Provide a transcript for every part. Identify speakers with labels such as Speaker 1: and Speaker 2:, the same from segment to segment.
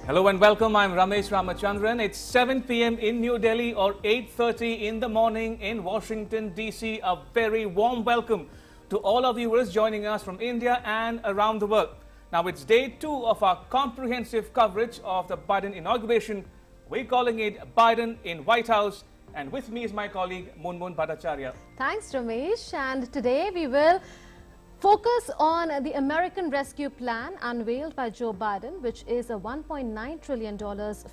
Speaker 1: Hello and welcome. I'm Ramesh Ramachandran. It's 7 p.m. in New Delhi or 8:30 in the morning in Washington, D.C. A very warm welcome to all our viewers joining us from India and around the world. Now, it's day 2 of our comprehensive coverage of the Biden inauguration. We're calling it Biden in White House. And with me is my colleague, Munmun Bhattacharya.
Speaker 2: Thanks, Ramesh. And today we will focus on the American Rescue Plan unveiled by Joe Biden, which is a $1.9 trillion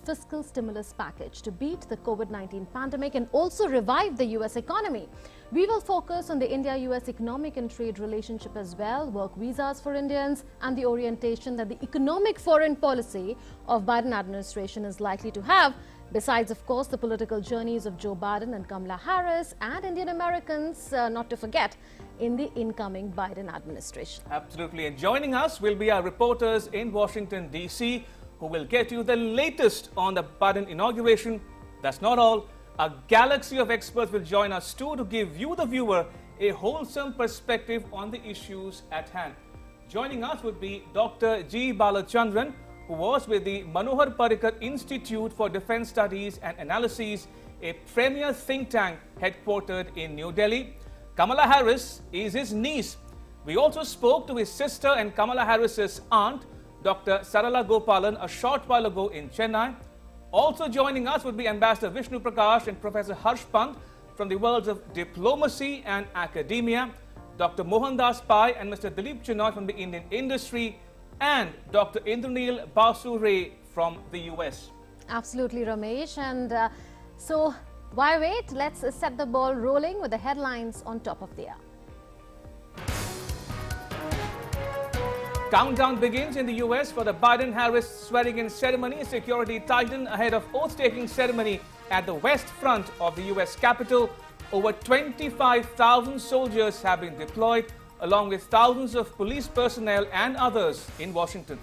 Speaker 2: fiscal stimulus package to beat the COVID-19 pandemic and also revive the U.S. economy. We will focus on the India-U.S. economic and trade relationship as well, work visas for Indians, and the orientation that the economic foreign policy of Biden administration is likely to have. Besides, of course, the political journeys of Joe Biden and Kamala Harris and Indian Americans, not to forget, in the incoming Biden administration.
Speaker 1: Absolutely. And joining us will be our reporters in Washington, D.C., who will get you the latest on the Biden inauguration. That's not all. A galaxy of experts will join us too to give you, the viewer, a wholesome perspective on the issues at hand. Joining us would be Dr. G. Balachandran, who was with the Manohar Parrikar Institute for Defense Studies and Analyses, a premier think tank headquartered in New Delhi. Kamala Harris is his niece. We also spoke to his sister and Kamala Harris's aunt, Dr. Sarala Gopalan, a short while ago in Chennai. Also joining us would be Ambassador Vishnu Prakash and Professor Harsh Pant from the worlds of diplomacy and academia, Dr. Mohandas Pai and Mr. Dilip Chinoy from the Indian industry, and Dr. Indranil Basu Ray from the US.
Speaker 2: Absolutely, Ramesh. And so why wait? Let's set the ball rolling with the headlines on top of the hour.
Speaker 1: Countdown begins in the US for the Biden-Harris swearing-in ceremony. Security tightened ahead of oath-taking ceremony at the west front of the US Capitol. Over 25,000 soldiers have been deployed, along with thousands of police personnel and others in Washington.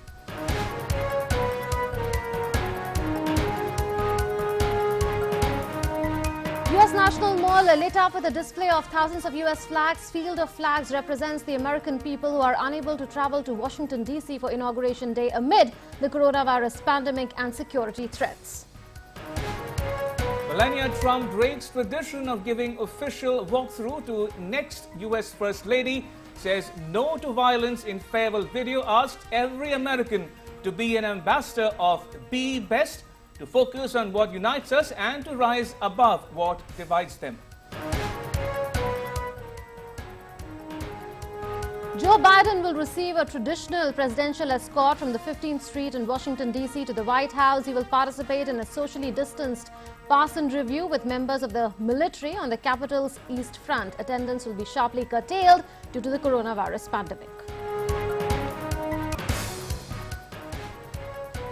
Speaker 2: U.S. National Mall lit up with a display of thousands of U.S. flags. Field of Flags represents the American people who are unable to travel to Washington, D.C. for Inauguration Day amid the coronavirus pandemic and security threats.
Speaker 1: Melania Trump breaks tradition of giving official walkthrough to next U.S. First Lady, says no to violence in farewell video, asked every American to be an ambassador of Be Best, to focus on what unites us and to rise above what divides them.
Speaker 2: Joe Biden will receive a traditional presidential escort from the 15th Street in Washington, D.C. to the White House. He will participate in a socially distanced pass-in review with members of the military on the Capitol's East Front. Attendance will be sharply curtailed due to the coronavirus pandemic.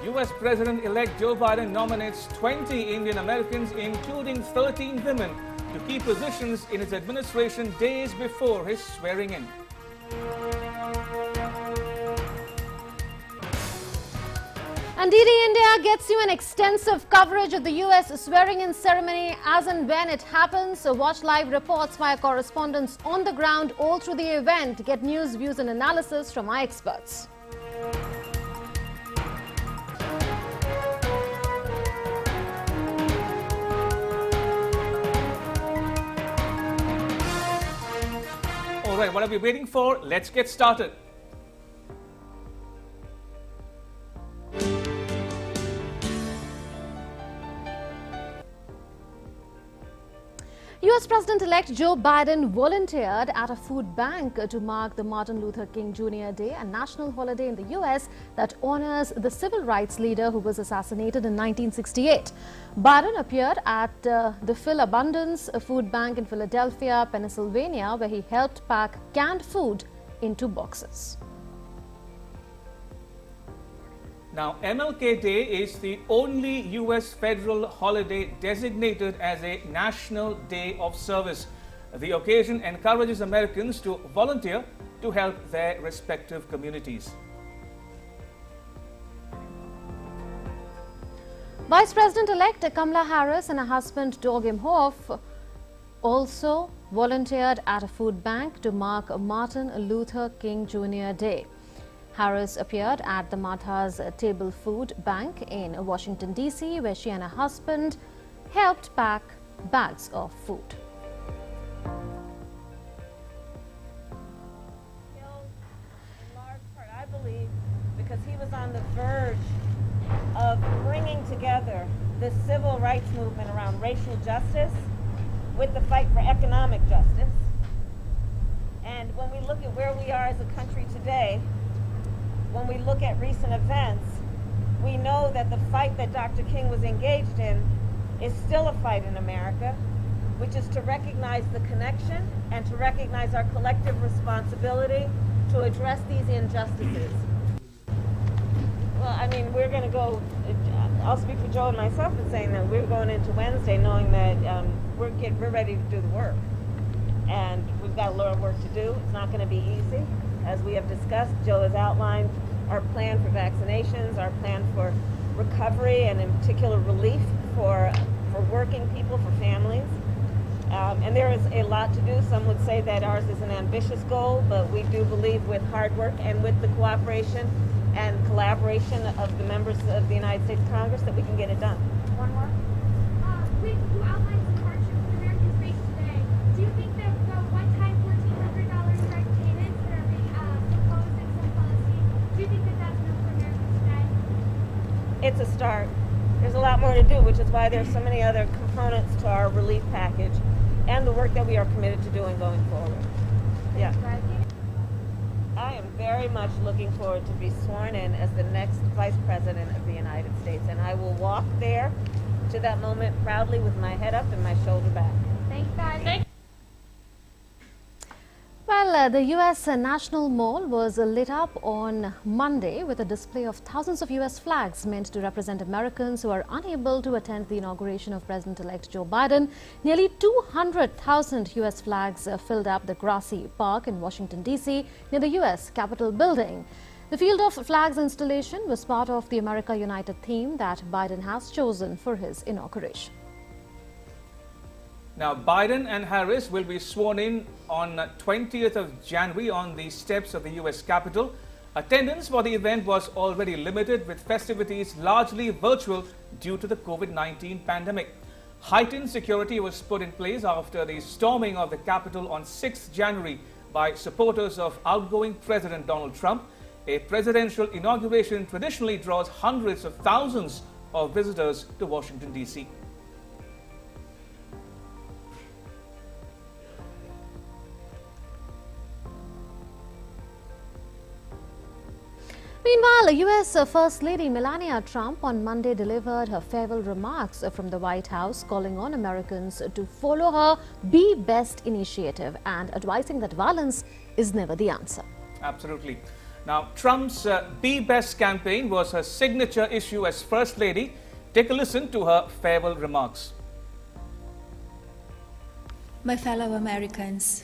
Speaker 1: U.S. President-elect Joe Biden nominates 20 Indian Americans, including 13 women, to key positions in his administration days before his swearing-in.
Speaker 2: And DD India gets you an extensive coverage of the U.S. swearing-in ceremony as and when it happens. So watch live reports by our correspondents on the ground all through the event. Get news, views and analysis from our experts.
Speaker 1: All right, what are we waiting for? Let's get started.
Speaker 2: U.S. President-elect Joe Biden volunteered at a food bank to mark the Martin Luther King Jr. Day, a national holiday in the U.S. that honors the civil rights leader who was assassinated in 1968. Biden appeared at the Phil Abundance Food Bank in Philadelphia, Pennsylvania, where he helped pack canned food into boxes.
Speaker 1: Now, MLK Day is the only U.S. federal holiday designated as a National Day of Service. The occasion encourages Americans to volunteer to help their respective communities.
Speaker 2: Vice President-elect Kamala Harris and her husband Doug Emhoff also volunteered at a food bank to mark Martin Luther King Jr. Day. Harris appeared at the Martha's Table Food Bank in Washington, D.C., where she and her husband helped pack bags of food.
Speaker 3: Killed in large part, I believe, because he was on the verge of bringing together the civil rights movement around racial justice with the fight for economic justice. And when we look at where we are as a country today, when we look at recent events, we know that the fight that Dr. King was engaged in is still a fight in America, which is to recognize the connection and to recognize our collective responsibility to address these injustices. Well, I mean, we're going to go, I'll speak for Joe and myself in saying that we're going into Wednesday knowing that we're ready to do the work. And we've got a lot of work to do. It's not going to be easy. As we have discussed, Joe has outlined our plan for vaccinations, our plan for recovery, and in particular relief for working people, for families. And there is a lot to do. Some would say that ours is an ambitious goal, but we do believe with hard work and with the cooperation and collaboration of the members of the United States Congress that we can get it done. One more?
Speaker 4: You outlined some hardships that Americans face today. Do you think that the one-time $1,400 direct payments that are being proposed in some policy, do you think that that's enough for Americans today?
Speaker 3: It's a start. There's a lot more to do, which is why there's so many other components to our relief package and the work that we are committed to doing going forward. Yeah. I am very much looking forward to be sworn in as the next Vice President of the United States, and I will walk there to that moment proudly with my head up and my shoulder back.
Speaker 4: Thanks, guys.
Speaker 2: Well, the U.S. National Mall was lit up on Monday with a display of thousands of U.S. flags meant to represent Americans who are unable to attend the inauguration of President-elect Joe Biden. Nearly 200,000 U.S. flags filled up the grassy park in Washington, D.C. near the U.S. Capitol building. The Field of Flags installation was part of the America United theme that Biden has chosen for his inauguration.
Speaker 1: Now, Biden and Harris will be sworn in on 20th of January on the steps of the U.S. Capitol. Attendance for the event was already limited, with festivities largely virtual due to the COVID-19 pandemic. Heightened security was put in place after the storming of the Capitol on 6th January by supporters of outgoing President Donald Trump. A presidential inauguration traditionally draws hundreds of thousands of visitors to Washington, D.C.
Speaker 2: Meanwhile, U.S. First Lady Melania Trump on Monday delivered her farewell remarks from the White House, calling on Americans to follow her Be Best initiative and advising that violence is never the answer.
Speaker 1: Absolutely. Now, Trump's Be Best campaign was her signature issue as First Lady. Take a listen to her farewell remarks.
Speaker 5: My fellow Americans,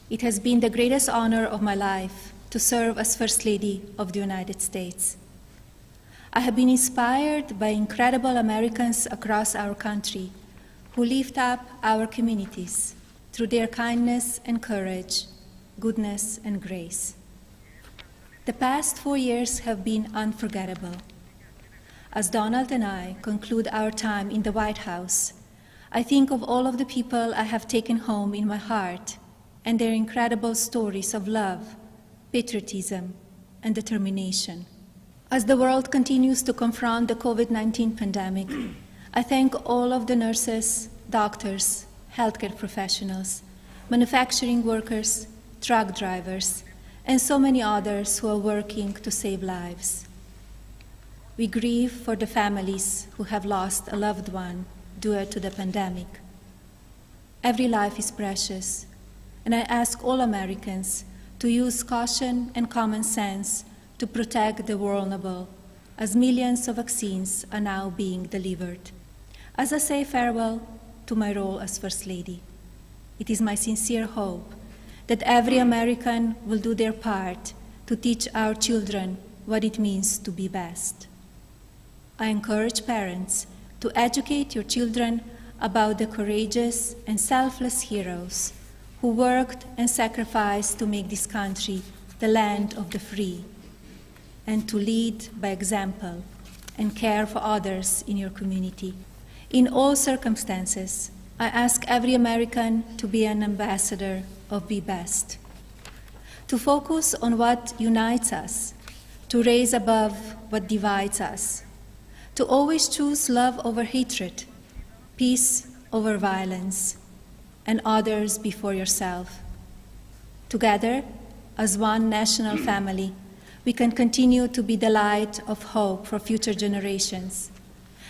Speaker 5: it has been the greatest honor of my life to serve as First Lady of the United States. I have been inspired by incredible Americans across our country who lift up our communities through their kindness and courage, goodness and grace. The past 4 years have been unforgettable. As Donald and I conclude our time in the White House, I think of all of the people I have taken home in my heart and their incredible stories of love, patriotism, and determination. As the world continues to confront the COVID-19 pandemic, I thank all of the nurses, doctors, healthcare professionals, manufacturing workers, truck drivers, and so many others who are working to save lives. We grieve for the families who have lost a loved one due to the pandemic. Every life is precious, and I ask all Americans to use caution and common sense to protect the vulnerable, as millions of vaccines are now being delivered. As I say farewell to my role as First Lady, it is my sincere hope that every American will do their part to teach our children what it means to be best. I encourage parents to educate your children about the courageous and selfless heroes who worked and sacrificed to make this country the land of the free, and to lead by example and care for others in your community. In all circumstances, I ask every American to be an ambassador of Be Best, to focus on what unites us, to raise above what divides us, to always choose love over hatred, peace over violence, and others before yourself. Together, as one national family, we can continue to be the light of hope for future generations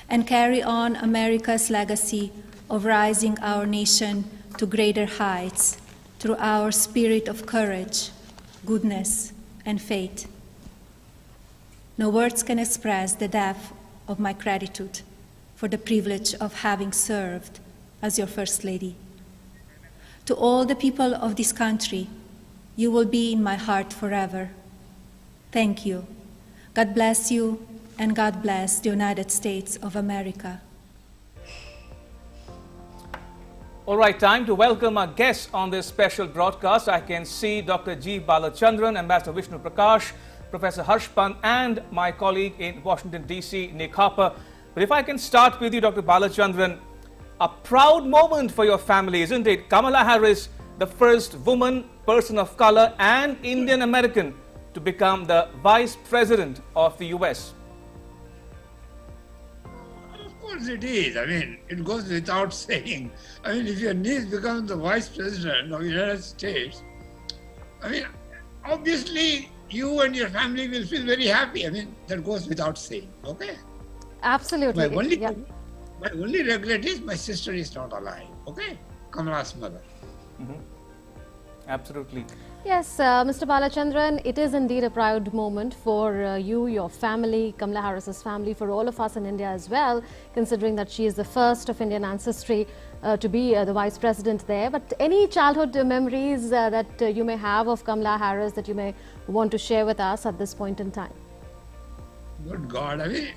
Speaker 5: and carry on America's legacy of rising our nation to greater heights through our spirit of courage, goodness, and faith. No words can express the depth of my gratitude for the privilege of having served as your First Lady. To all the people of this country, you will be in my heart forever. Thank you. God bless you, and God bless the United States of America.
Speaker 1: All right, time to welcome our guests on this special broadcast. I can see Dr. G. Balachandran, Ambassador Vishnu Prakash, Professor Harshpan, and my colleague in Washington, D.C., Nick Harper. But if I can start with you, Dr. Balachandran, a proud moment for your family, isn't it? Kamala Harris, the first woman, person of color, and Indian American to become the Vice President of the U.S.
Speaker 6: Of course it is. I mean, it goes without saying. I mean, if your niece becomes the Vice President of the United States, I mean, obviously you and your family will feel very happy. I mean, that goes without saying, okay?
Speaker 2: Absolutely.
Speaker 6: My only regret is my sister is not alive, okay? Kamala's mother.
Speaker 1: Absolutely.
Speaker 2: Yes, Mr. Balachandran, it is indeed a proud moment for you, your family, Kamala Harris's family, for all of us in India as well, considering that she is the first of Indian ancestry to be the Vice President there. But any childhood memories that you may have of Kamala Harris that you may want to share with us at this point in time?
Speaker 6: Good God, I mean,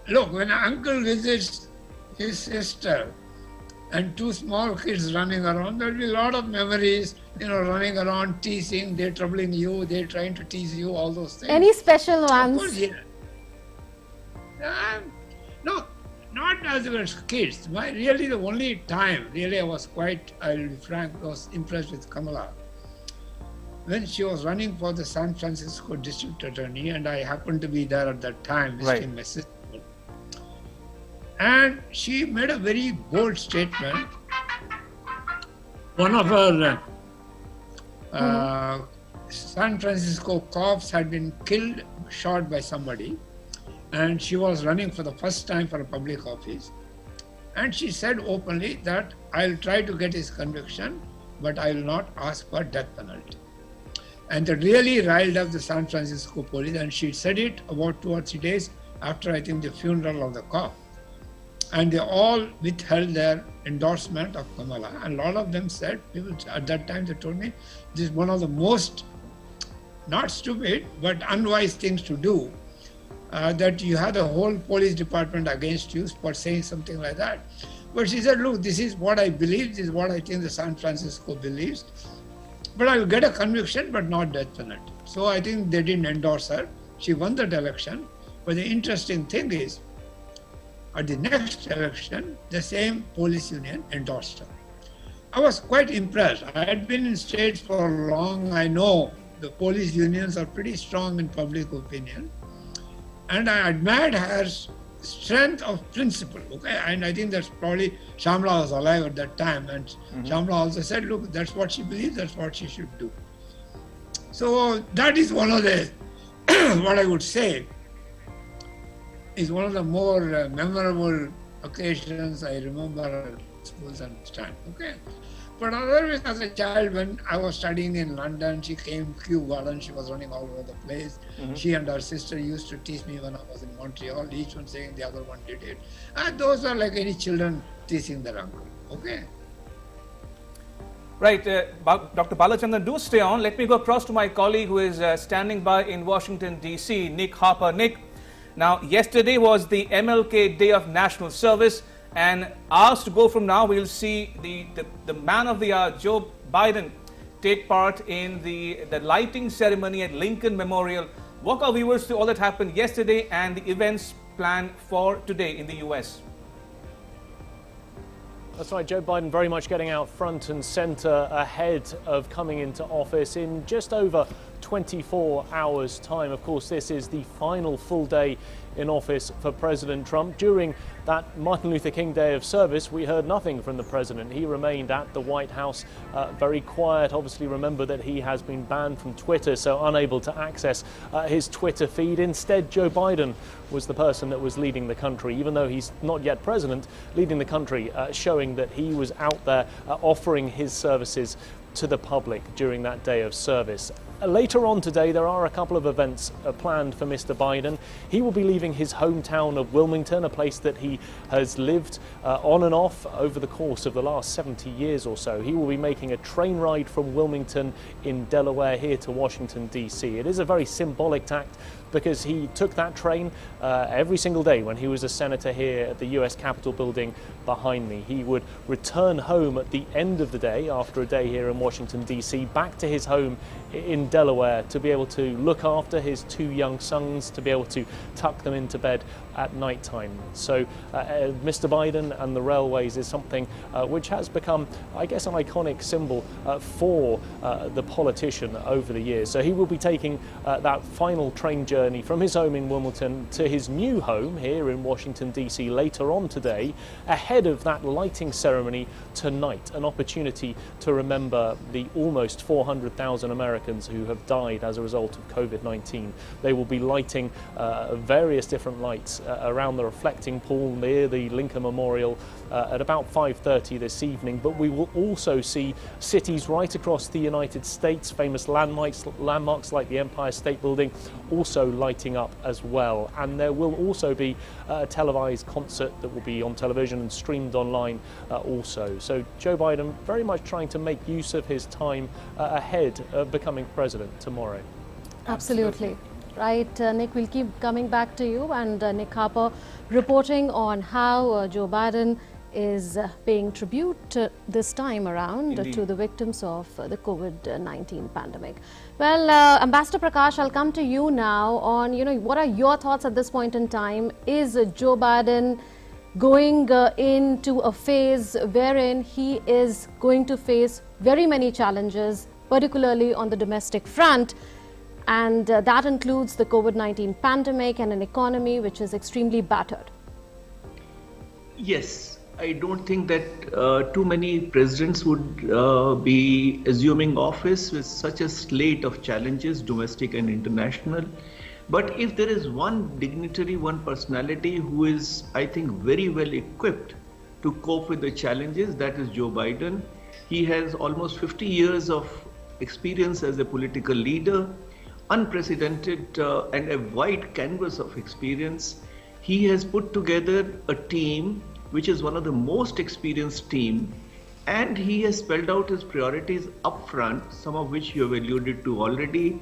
Speaker 6: look, when an uncle visits his sister and two small kids running around, there will be a lot of memories, you know, running around, teasing, they're troubling you, they're trying to tease you, all those things.
Speaker 2: Any special ones?
Speaker 6: Of course, yeah. No, not as we were kids. Really the only time, really I was quite, I'll be frank, I was impressed with Kamala. When she was running for the San Francisco District Attorney, and I happened to be there at that time, visiting my sister. And she made a very bold statement. One of her San Francisco cops had been killed, shot by somebody, and she was running for the first time for a public office. And she said openly that I'll try to get his conviction, but I will not ask for death penalty. And that really riled up the San Francisco police, and she said it about 2 or 3 days after, I think, the funeral of the cop. And they all withheld their endorsement of Kamala. And a lot of them said, people at that time they told me, this is one of the most, not stupid, but unwise things to do, that you have the whole police department against you for saying something like that. But she said, look, this is what I believe, this is what I think the San Francisco believes, but I will get a conviction, but not death penalty. So I think they didn't endorse her. She won that election. But the interesting thing is, at the next election, the same police union endorsed her. I was quite impressed. I had been in states for long. I know the police unions are pretty strong in public opinion. And I admired her strength of principle. Okay, and I think that's probably, Shamla was alive at that time. And Shamla also said, look, that's what she believes, that's what she should do. So that is one of the, what I would say, is one of the more memorable occasions I remember at schools and stand. Okay, but otherwise, as a child, when I was studying in London, she came Kew Garden. She was running all over the place. She and her sister used to tease me when I was in Montreal. Each one saying the other one did it. And those are like any children teasing their uncle. Okay.
Speaker 1: Right, Dr. Balachandran, do stay on. Let me go across to my colleague who is standing by in Washington, D.C., Nick Harper. Nick. Now, yesterday was the MLK Day of National Service, and hours to go from now, we'll see the man of the hour, Joe Biden, take part in the lighting ceremony at Lincoln Memorial, walk our viewers through all that happened yesterday and the events planned for today in the US.
Speaker 7: That's right, Joe Biden very much getting out front and centre ahead of coming into office in just over 24 hours' time. Of course, this is the final full day in office for President Trump. During that Martin Luther King Day of service, we heard nothing from the president. He remained at the White House very quiet. Obviously, remember that he has been banned from Twitter, so unable to access his Twitter feed. Instead, Joe Biden was the person that was leading the country, even though he's not yet president, leading the country, showing that he was out there offering his services to the public during that day of service. Later on today, there are a couple of events planned for Mr. Biden. He will be leaving his hometown of Wilmington, a place that he has lived on and off over the course of the last 70 years or so. He will be making a train ride from Wilmington in Delaware here to Washington, D.C. It is a very symbolic act because he took that train every single day when he was a senator here at the US Capitol building behind me. He would return home at the end of the day, after a day here in Washington, D.C., back to his home in Delaware to be able to look after his two young sons, to be able to tuck them into bed at night time. So Mr. Biden and the railways is something which has become, I guess, an iconic symbol for the politician over the years. So he will be taking that final train journey from his home in Wilmington to his new home here in Washington, D.C. later on today, ahead of that lighting ceremony tonight, an opportunity to remember the almost 400,000 Americans who have died as a result of COVID-19. They will be lighting various different lights around the reflecting pool near the Lincoln Memorial at about 5:30 this evening, but we will also see cities right across the United States, famous landmarks like the Empire State Building, also lighting up as well. And there will also be a televised concert that will be on television and streamed online also. So Joe Biden very much trying to make use of his time ahead of becoming president tomorrow.
Speaker 2: Absolutely. Right, Nick, we'll keep coming back to you, and Nick Harper reporting on how Joe Biden is paying tribute this time around to the victims of the COVID-19 pandemic. Well, Ambassador Prakash, I'll come to you now on, what are your thoughts at this point in time? Is Joe Biden going into a phase wherein he is going to face very many challenges, particularly on the domestic front? And that includes the COVID-19 pandemic and an economy which is extremely battered.
Speaker 8: Yes, I don't think that too many presidents would be assuming office with such a slate of challenges, domestic and international. But if there is one dignitary, one personality who is, I think, very well equipped to cope with the challenges, that is Joe Biden. He has almost 50 years of experience as a political leader, unprecedented and a wide canvas of experience. He has put together a team which is one of the most experienced team, and he has spelled out his priorities up front, some of which you have alluded to already,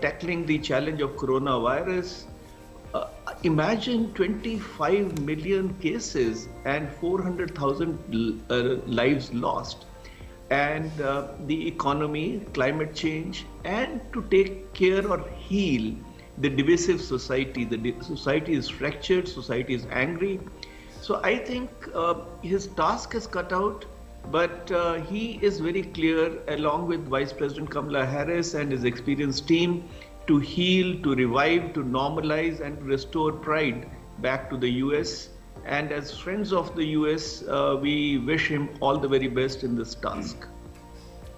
Speaker 8: tackling the challenge of coronavirus. Imagine 25 million cases and 400,000 lives lost. And the economy, climate change, and to take care or heal the divisive society. The society is fractured, society is angry. So I think his task is cut out, but he is very clear, along with Vice President Kamala Harris and his experienced team, to heal, to revive, to normalize, and to restore pride back to the US. And as friends of the US, we wish him all the very best in this task.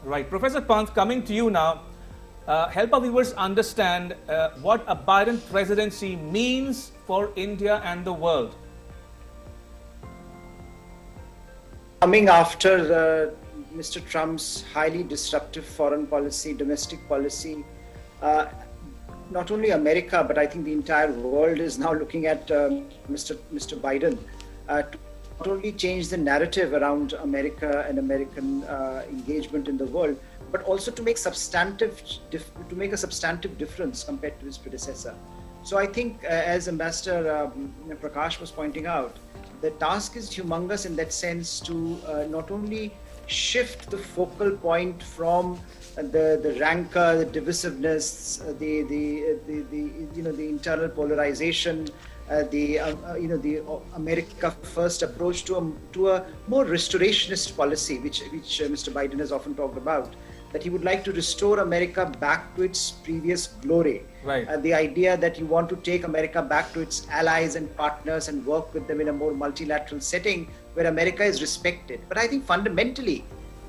Speaker 1: Right. Professor Pant, coming to you now, help our viewers understand what a Biden presidency means for India and the world.
Speaker 9: Coming after Mr. Trump's highly disruptive foreign policy, domestic policy, not only America, but I think the entire world is now looking at Mr. Biden to not only change the narrative around America and American engagement in the world, but also to make a substantive difference compared to his predecessor. So I think, as Ambassador Prakash was pointing out, the task is humongous in that sense, to not only shift the focal point from the rancor, the divisiveness, the internal polarization, the America First approach to a more restorationist policy, which Mr. Biden has often talked about, that he would like to restore America back to its previous glory.
Speaker 1: Right.
Speaker 9: The idea that you want to take America back to its allies and partners and work with them in a more multilateral setting where America is respected. But I think fundamentally,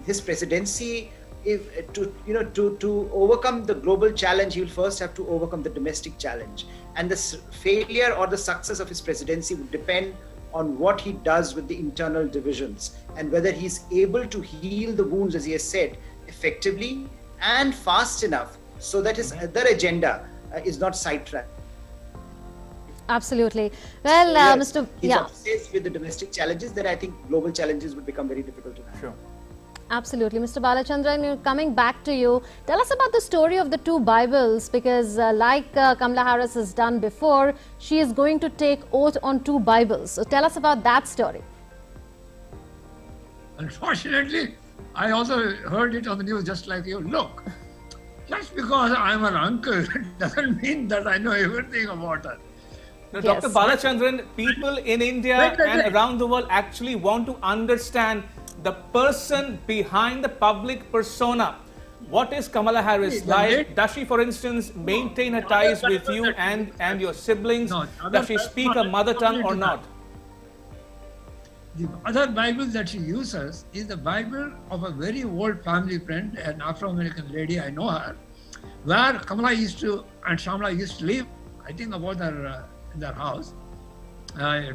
Speaker 9: his presidency, to overcome the global challenge, he will first have to overcome the domestic challenge. And the failure or the success of his presidency would depend on what he does with the internal divisions and whether he's able to heal the wounds, as he has said, effectively and fast enough so that his other agenda is not sidetracked.
Speaker 2: Absolutely. Well, Mr.
Speaker 9: He's obsessed with the domestic challenges, then I think global challenges would become very difficult to handle.
Speaker 1: Sure.
Speaker 2: Absolutely. Mr. Balachandran, coming back to you, tell us about the story of the two Bibles, because like Kamala Harris has done before, she is going to take oath on two Bibles. So tell us about that story.
Speaker 6: Unfortunately, I also heard it on the news just like you. Look, just because I'm her uncle doesn't mean that I know everything about her.
Speaker 1: Now,
Speaker 2: Yes.
Speaker 1: Dr. Balachandran, people in India and around the world actually want to understand the person behind the public persona. What is Kamala Harris like? Does she, for instance, maintain her ties with you and your siblings? Does she speak her mother tongue or not?
Speaker 6: The other Bible that she uses is the Bible of a very old family friend, an Afro-American lady, I know her, where Kamala used to and Shamla used to live, I think about their in their house,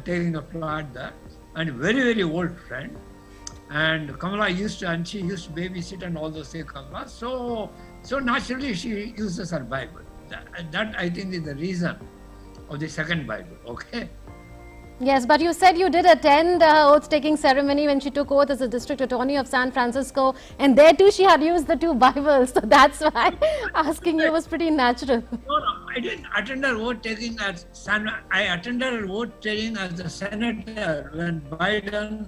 Speaker 6: taking a flat there, and a very, very old friend. And Kamala used to, and she used to babysit and all those things, Kamala. So naturally she uses her Bible. That I think is the reason of the second Bible, okay?
Speaker 2: Yes, but you said you did attend oath-taking ceremony when she took oath as the District Attorney of San Francisco, and there too she had used the two Bibles. So that's why asking you was pretty natural.
Speaker 6: No, I didn't attend her vote-taking as I attended her vote-taking as a senator when Biden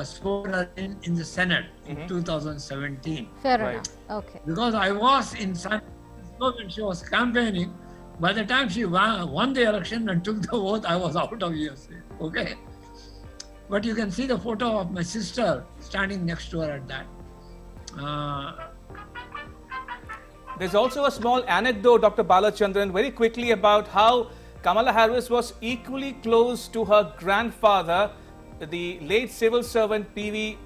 Speaker 6: swore her in the Senate in 2017.
Speaker 2: Fair enough. Okay.
Speaker 6: Because I was in San Francisco when she was campaigning. By the time she won the election and took the oath, I was out of USA. Okay? But you can see the photo of my sister standing next to her at that.
Speaker 1: There's also a small anecdote, Dr. Balachandran, very quickly about how Kamala Harris was equally close to her grandfather, the late civil servant P.V.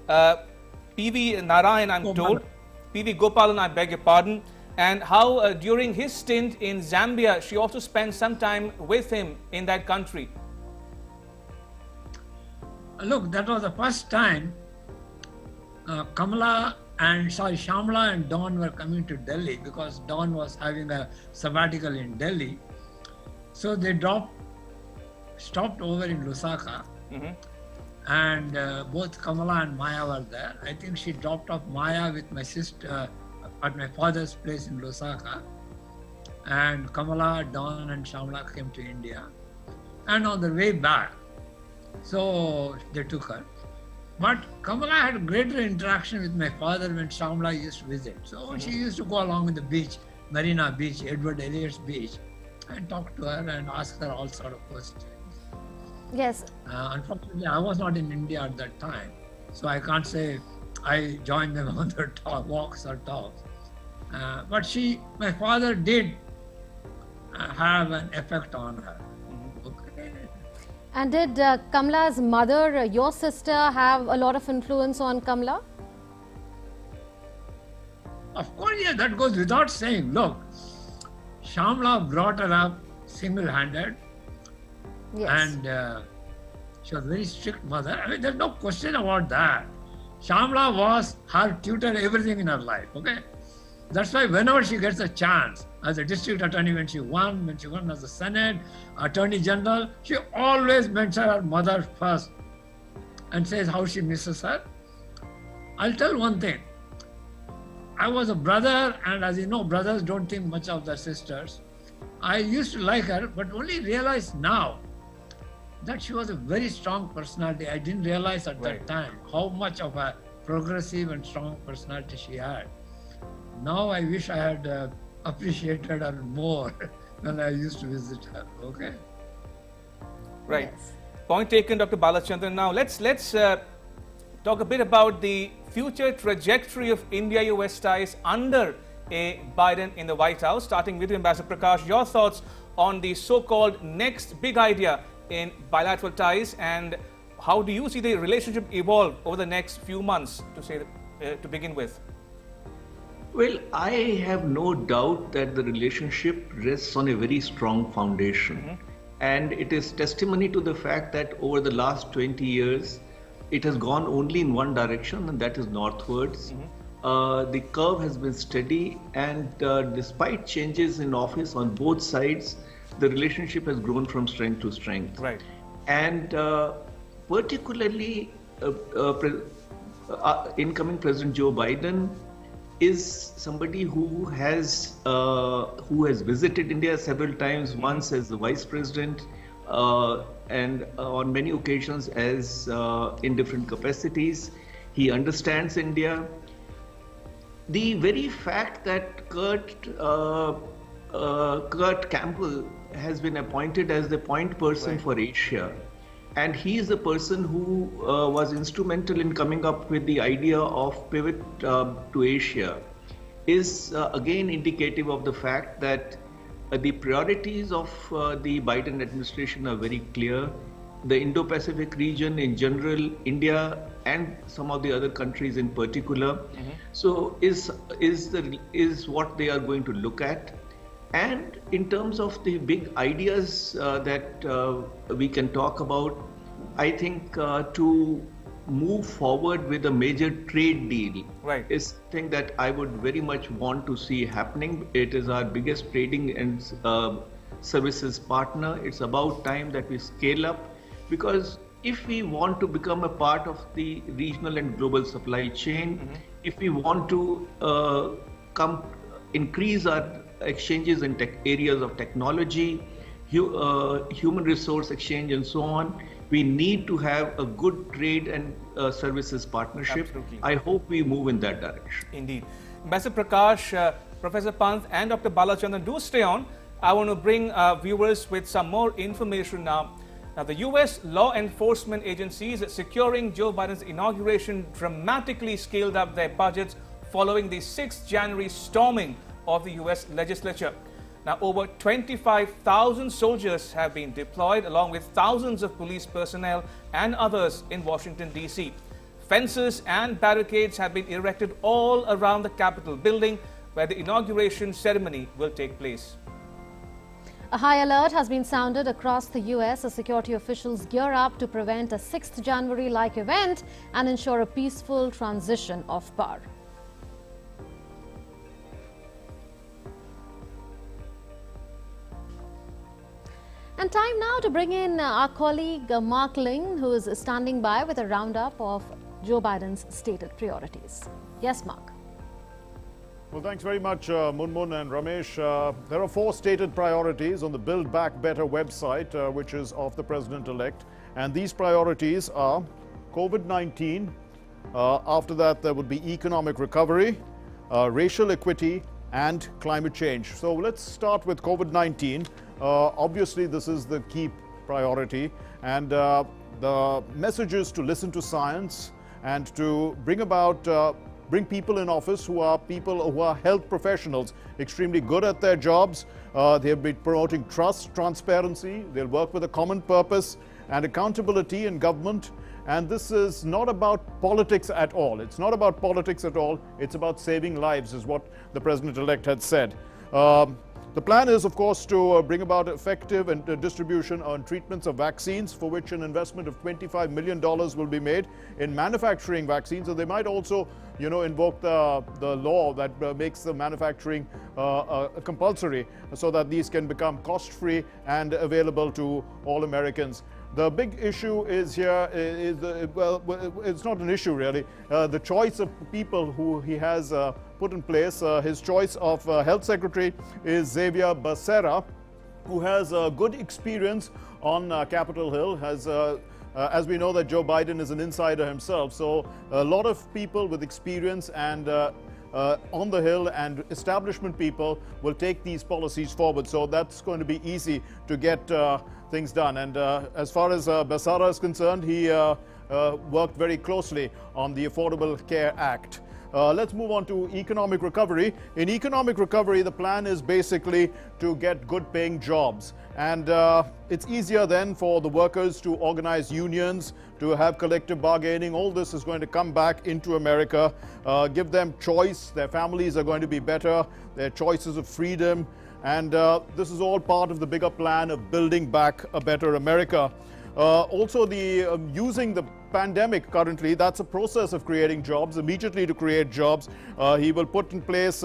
Speaker 1: Narayan, I'm told. P.V. Gopalan, I beg your pardon. And how during his stint in Zambia, she also spent some time with him in that country.
Speaker 6: Look, that was the first time Shamla and Don were coming to Delhi because Don was having a sabbatical in Delhi. So they stopped over in Lusaka. And both Kamala and Maya were there. I think she dropped off Maya with my sister at my father's place in Lusaka, and Kamala, Don and Shamla came to India, and on the way back, so they took her. But Kamala had greater interaction with my father when Shamla used to visit. So she used to go along with the beach, Marina Beach, Edward Elliott's beach, and talk to her and ask her all sort of questions.
Speaker 2: Yes.
Speaker 6: Unfortunately, I was not in India at that time, so I can't say I joined them on their walks or talks. But my father did have an effect on her. Okay.
Speaker 2: And did Kamala's mother, your sister, have a lot of influence on Kamala?
Speaker 6: Of course, yeah, that goes without saying. Look, Shamla brought her up single-handed.
Speaker 2: Yes.
Speaker 6: And she was a very strict mother. I mean, there's no question about that. Shamla was her tutor, everything in her life, okay? That's why whenever she gets a chance, as a district attorney when she won as a Senate, Attorney General, she always mentions her mother first and says how she misses her. I'll tell one thing. I was a brother, and as you know, brothers don't think much of their sisters. I used to like her, but only realized now that she was a very strong personality. I didn't realize at that time how much of a progressive and strong personality she had. Now I wish I had appreciated her more when I used to visit her. Okay.
Speaker 1: Right.
Speaker 2: Yes.
Speaker 1: Point taken, Dr. Balachandran. Now let's talk a bit about the future trajectory of India-US ties under a Biden in the White House. Starting with you, Ambassador Prakash, your thoughts on the so-called next big idea in bilateral ties, and how do you see the relationship evolve over the next few months, to begin with?
Speaker 8: Well, I have no doubt that the relationship rests on a very strong foundation. And it is testimony to the fact that over the last 20 years, it has gone only in one direction, and that is northwards. The curve has been steady, and despite changes in office on both sides, the relationship has grown from strength to strength.
Speaker 1: Right.
Speaker 8: And particularly, incoming President Joe Biden is somebody who has visited India several times, once as the vice president, and on many occasions as in different capacities. He understands India. The very fact that Kurt Campbell has been appointed as the point person for Asia, and he is the person who was instrumental in coming up with the idea of pivot to Asia, is again indicative of the fact that the priorities of the Biden administration are very clear. The Indo-Pacific region in general, India and some of the other countries in particular, so is what they are going to look at. And in terms of the big ideas that we can talk about, I think to move forward with a major trade deal is something that I would very much want to see happening. It is our biggest trading and services partner. It's about time that we scale up, because if we want to become a part of the regional and global supply chain, if we want to increase our exchanges in areas of technology, human resource exchange, and so on, we need to have a good trade and services partnership.
Speaker 1: Absolutely.
Speaker 8: I hope we move in that direction.
Speaker 1: Indeed. Ambassador Prakash, Professor Pant and Dr. Balachandran, do stay on. I want to bring viewers with some more information now. Now, the U.S. law enforcement agencies securing Joe Biden's inauguration dramatically scaled up their budgets following the 6th January storming of the U.S. legislature. Now, over 25,000 soldiers have been deployed, along with thousands of police personnel and others in Washington, D.C. Fences and barricades have been erected all around the Capitol building, where the inauguration ceremony will take place.
Speaker 2: A high alert has been sounded across the U.S. as security officials gear up to prevent a 6th January-like event and ensure a peaceful transition of power. And time now to bring in our colleague Mark Ling, who is standing by with a roundup of Joe Biden's stated priorities. Yes, Mark.
Speaker 10: Well, thanks very much, Munmun and Ramesh. There are 4 stated priorities on the Build Back Better website, which is of the president-elect. And these priorities are COVID-19. After that, there would be economic recovery, racial equity, and climate change. So let's start with COVID-19. Obviously, this is the key priority. And the message is to listen to science and to bring people in office who are health professionals, extremely good at their jobs. They have been promoting trust, transparency. They'll work with a common purpose and accountability in government. And this is not about politics at all. It's not about politics at all. It's about saving lives, is what the president-elect had said. The plan is, of course, to bring about effective and distribution on treatments of vaccines, for which an investment of $25 million will be made in manufacturing vaccines. And they might also, invoke the law that makes the manufacturing compulsory, so that these can become cost-free and available to all Americans. The big issue is here it's not an issue really. The choice of people who he has put in place. His choice of health secretary is Xavier Becerra, who has good experience on Capitol Hill, as we know that Joe Biden is an insider himself. So a lot of people with experience and on the Hill and establishment people will take these policies forward. So that's going to be easy to get things done. And as far as Basara is concerned, he worked very closely on the Affordable Care Act. Let's move on to economic recovery. In economic recovery, the plan is basically to get good paying jobs. And it's easier then for the workers to organize unions, to have collective bargaining. All this is going to come back into America, give them choice. Their families are going to be better, their choices of freedom. And this is all part of the bigger plan of building back a better America. Also, using the pandemic currently, that's a process of creating jobs, immediately to create jobs. He will put in place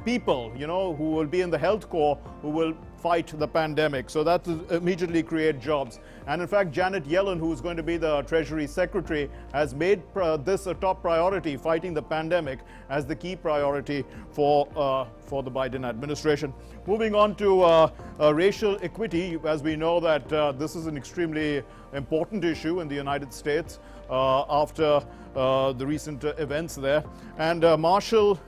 Speaker 10: people, who will be in the health corps, who will fight the pandemic. So that will immediately create jobs. And in fact, Janet Yellen, who is going to be the Treasury Secretary, has made this a top priority, fighting the pandemic, as the key priority for the Biden administration. Moving on to racial equity, as we know that this is an extremely important issue in the United States after the recent events there. And marshal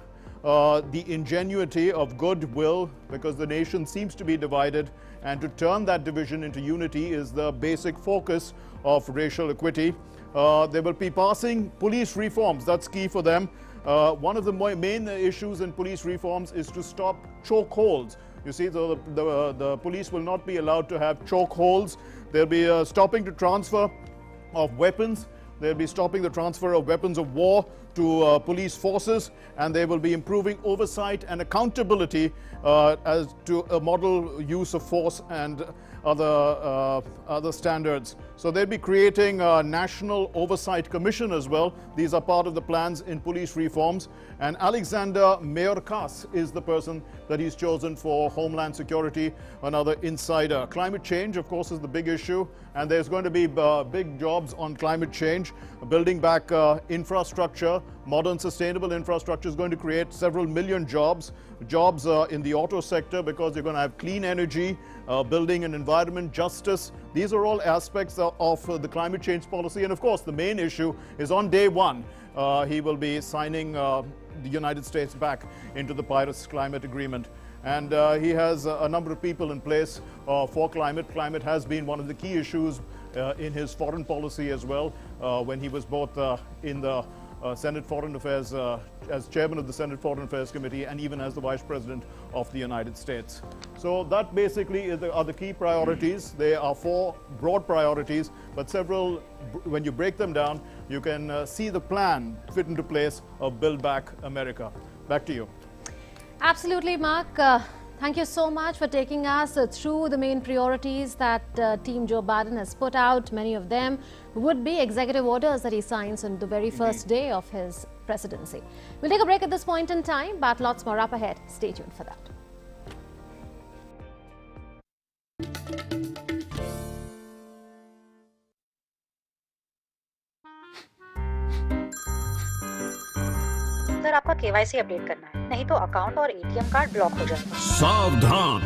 Speaker 10: the ingenuity of goodwill, because the nation seems to be divided, and to turn that division into unity is the basic focus of racial equity. They will be passing police reforms. That's key for them. One of the main issues in police reforms is to stop chokeholds. You see, the police will not be allowed to have chokeholds. They'll be stopping the transfer of weapons. They'll be stopping the transfer of weapons of war to police forces, and they will be improving oversight and accountability as to a model use of force and other standards. So they'll be creating a National Oversight Commission as well. These are part of the plans in police reforms. And Alexander Mayorkas is the person that he's chosen for Homeland Security, another insider. Climate change, of course, is the big issue. And there's going to be big jobs on climate change. Building back infrastructure, modern sustainable infrastructure is going to create several million jobs in the auto sector, because you're going to have clean energy, building an environment, justice. These are all aspects of the climate change policy. And of course, the main issue is on day one, he will be signing the United States back into the Paris Climate Agreement. And he has a number of people in place for climate. Climate has been one of the key issues in his foreign policy as well, when he was both in the Senate Foreign Affairs, as chairman of the Senate Foreign Affairs Committee, and even as the Vice President of the United States. So that basically are the key priorities. There are 4 broad priorities, but several, when you break them down, you can see the plan fit into place of Build Back America. Back to you.
Speaker 2: Absolutely, Mark. Thank you so much for taking us through the main priorities that Team Joe Biden has put out. Many of them would be executive orders that he signs on the very first day of his presidency. We'll take a break at this point in time, but lots more up ahead. Stay tuned for that.
Speaker 11: Sir, आपका KYC update करना है, नहीं तो account और ATM card block हो जाएगा।
Speaker 12: सावधान,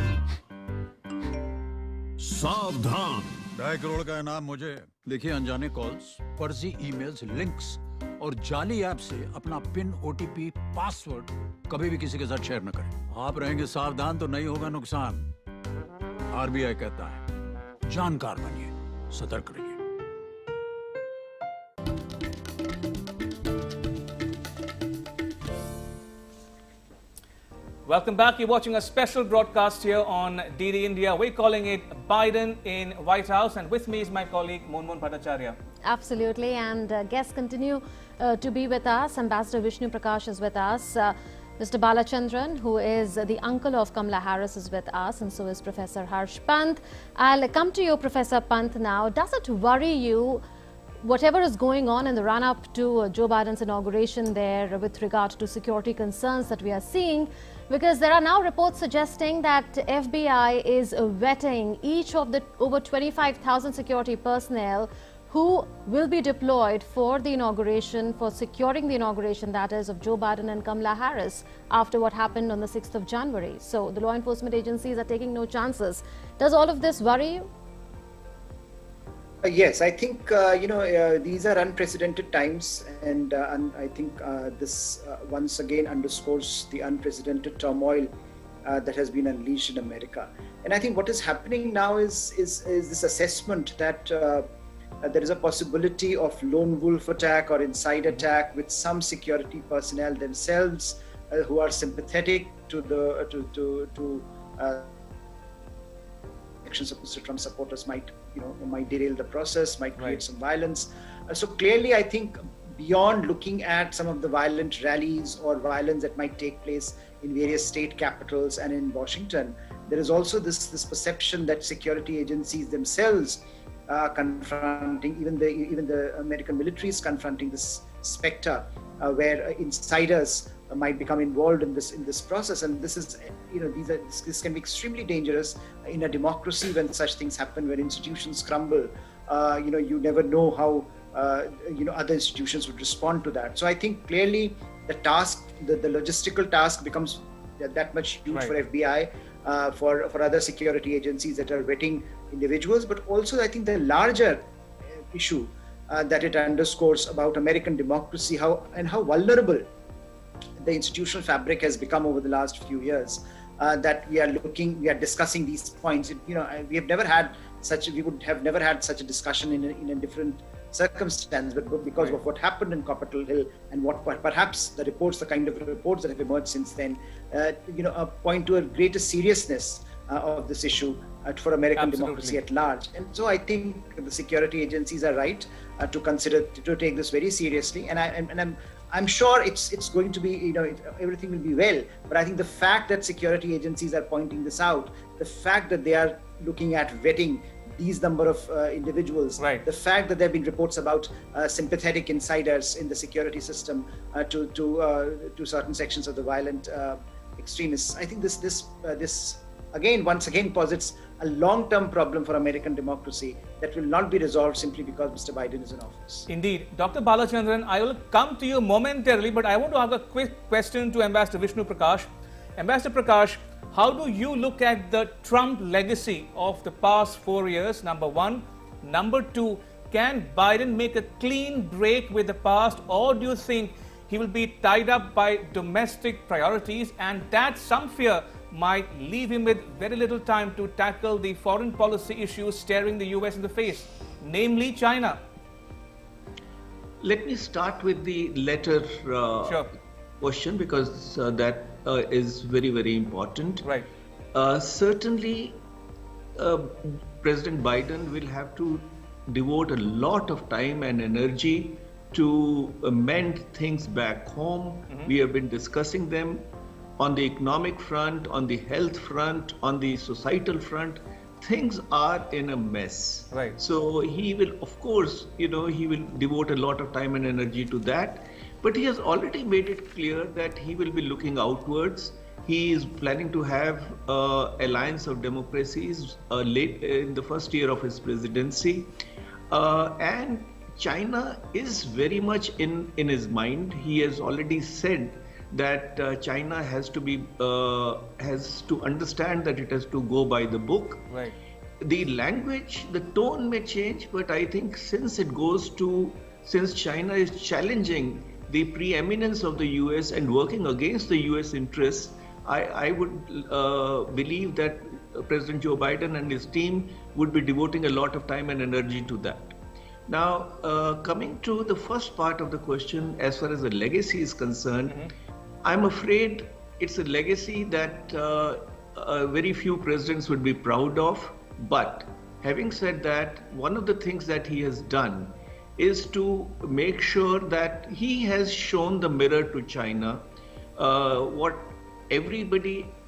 Speaker 12: सावधान।
Speaker 13: 2.5 करोड़ का इनाम मुझे। देखिए, अनजाने कॉल्स, फर्जी ईमेल्स, लिंक्स और जाली ऐप से अपना पिन, ओटीपी, पासवर्ड कभी भी किसी के साथ शेयर न करें। आप रहेंगे सावधान तो नहीं होगा नुकसान। आरबीआई कहता है, जानकार बनिए, सतर्क रहिए।
Speaker 1: Welcome back. You're watching a special broadcast here on DD India. We're calling it Biden in White House, and with me is my colleague Munmun Bhattacharya.
Speaker 2: Absolutely, and guests continue to be with us. Ambassador Vishnu Prakash is with us. Mr. Balachandran, who is the uncle of Kamala Harris, is with us, and so is Professor Harsh Pant. I'll come to you, Professor Pant, now. Does it worry you, whatever is going on in the run-up to Joe Biden's inauguration there with regard to security concerns that we are seeing? Because there are now reports suggesting that FBI is vetting each of the over 25,000 security personnel who will be deployed for the inauguration, for securing the inauguration, that is, of Joe Biden and Kamala Harris after what happened on the 6th of January. So the law enforcement agencies are taking no chances. Does all of this worry you?
Speaker 9: Yes, I think, these are unprecedented times, and I think this once again underscores the unprecedented turmoil that has been unleashed in America. And I think what is happening now is this assessment that there is a possibility of lone wolf attack or inside attack with some security personnel themselves who are sympathetic to the actions of Mr. Trump supporters might derail the process, might create some violence. So clearly, I think beyond looking at some of the violent rallies or violence that might take place in various state capitals and in Washington, there is also this perception that security agencies themselves are confronting, even the American military is confronting this specter where insiders might become involved in this process, and this is this can be extremely dangerous in a democracy when such things happen, when institutions crumble. You never know how other institutions would respond to that. So I think clearly the task, the logistical task, becomes that much huge for FBI, for other security agencies that are vetting individuals, but also I think the larger issue that it underscores about American democracy, how vulnerable the institutional fabric has become over the last few years. That we are discussing these points. We would have never had such a discussion in a different circumstance, but because of what happened in Capitol Hill and what perhaps the kind of reports that have emerged since then, point to a greater seriousness of this issue for American democracy at large. And so I think the security agencies are right to take this very seriously. And I'm sure it's going to be, everything will be well. But I think the fact that security agencies are pointing this out, the fact that they are looking at vetting these number of individuals, the fact that there have been reports about sympathetic insiders in the security system to certain sections of the violent extremists, I think this once again posits a long-term problem for American democracy that will not be resolved simply because Mr. Biden is in office.
Speaker 1: Indeed. Dr. Balachandran, I will come to you momentarily, but I want to ask a quick question to Ambassador Vishnu Prakash. Ambassador Prakash, how do you look at the Trump legacy of the past 4 years, number one? Number two, can Biden make a clean break with the past, or do you think he will be tied up by domestic priorities, and that some fear might leave him with very little time to tackle the foreign policy issues staring the US in the face, namely China?
Speaker 8: Let me start with the latter question, because that is very, very important.
Speaker 1: Right.
Speaker 8: Certainly, President Biden will have to devote a lot of time and energy to mend things back home. We have been discussing them on the economic front, on the health front, on the societal front. Things are in a mess.
Speaker 1: Right.
Speaker 8: So he will, of course, he will devote a lot of time and energy to that. But he has already made it clear that he will be looking outwards. He is planning to have an alliance of democracies late in the first year of his presidency. And China is very much in his mind. He has already said that China has to understand that it has to go by the book.
Speaker 1: Right.
Speaker 8: The language, the tone may change, but I think since China is challenging the preeminence of the US and working against the US interests, I would believe that President Joe Biden and his team would be devoting a lot of time and energy to that. Now, coming to the first part of the question, as far as the legacy is concerned, I'm afraid it's a legacy that very few presidents would be proud of. But having said that, one of the things that he has done is to make sure that he has shown the mirror to China, what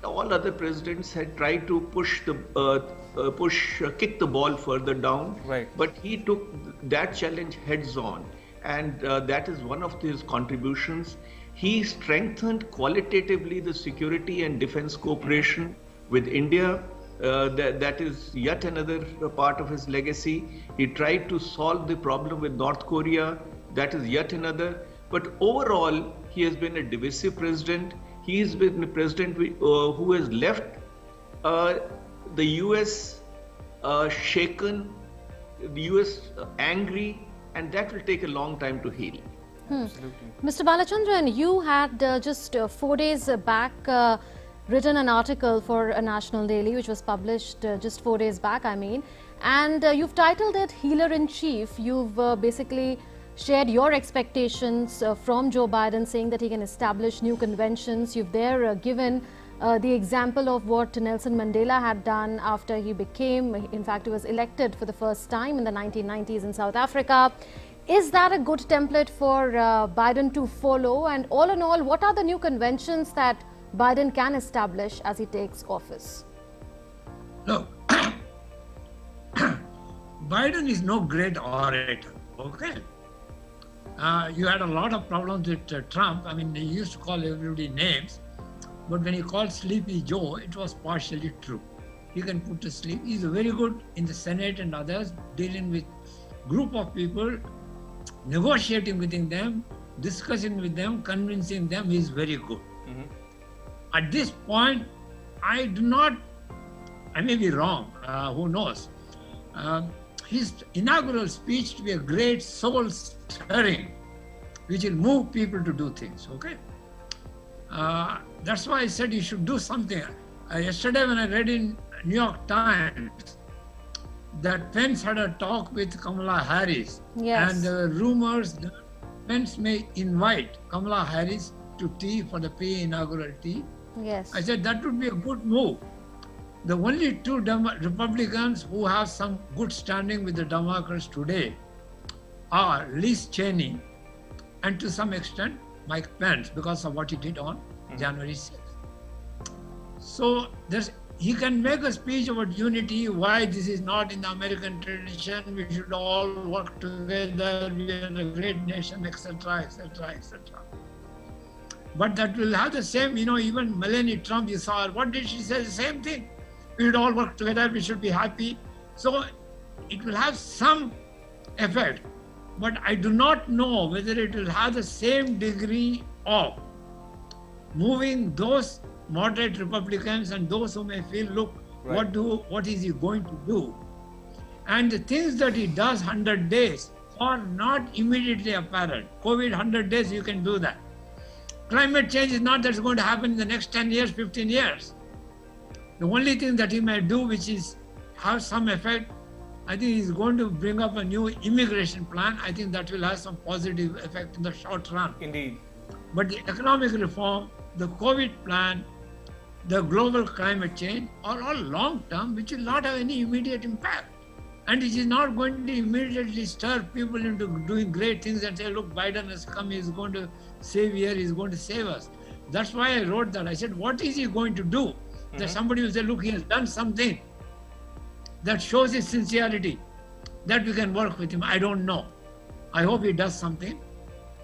Speaker 8: all other presidents had tried to kick the ball further down.
Speaker 1: Right.
Speaker 8: But he took that challenge heads on, and that is one of his contributions. He strengthened qualitatively the security and defense cooperation with India. that is yet another part of his legacy. He tried to solve the problem with North Korea. That is yet another. But overall, he has been a divisive president. He has been a president who has left the US shaken, the US angry, and that will take a long time to heal.
Speaker 2: Mr. Balachandran, you had just 4 days back written an article for a national daily which was published just 4 days back, and you've titled it Healer in Chief. You've basically shared your expectations from Joe Biden, saying that he can establish new conventions. You've there given the example of what Nelson Mandela had done after he became, in fact, he was elected for the first time in the 1990s in South Africa. Is that a good template for Biden to follow? And all in all, what are the new conventions that Biden can establish as he takes office?
Speaker 6: Look, Biden is no great orator, okay? You had a lot of problems with Trump. I mean, he used to call everybody names, but when he called Sleepy Joe, it was partially true. He can put to sleep. He's very good in the Senate and others, dealing with group of people, negotiating with them, discussing with them, convincing them. He's very good. At this point, I may be wrong, who knows. His inaugural speech to be a great soul stirring, which will move people to do things, okay? That's why I said you should do something. Yesterday when I read in New York Times that Pence had a talk with Kamala Harris, and there were rumors that Pence may invite Kamala Harris to tea for the pre-inaugural tea.
Speaker 2: Yes.
Speaker 6: I said that would be a good move. The only two Republicans who have some good standing with the Democrats today are Liz Cheney and to some extent Mike Pence, because of what he did on January 6th. So he can make a speech about unity, why this is not in the American tradition, we should all work together, we are a great nation, etc., etc., etc. But that will have the same, even Melania Trump, you saw her, what did she say? The same thing. We should all work together, we should be happy. So it will have some effect, but I do not know whether it will have the same degree of moving those moderate Republicans and those who may feel, look, what is he going to do? And the things that he does 100 days are not immediately apparent. COVID 100 days, you can do that. Climate change is not that's going to happen in the next 10 years, 15 years. The only thing that he may do, which is have some effect, I think he's going to bring up a new immigration plan. I think that will have some positive effect in the short run.
Speaker 1: Indeed.
Speaker 6: But the economic reform, the COVID plan, the global climate change are all long term, which will not have any immediate impact. And it is not going to immediately stir people into doing great things and say, look, Biden has come, he's going to save here, he's going to save us. That's why I wrote that. I said, what is he going to do? That somebody will say, look, he has done something that shows his sincerity, that we can work with him. I don't know. I hope he does something.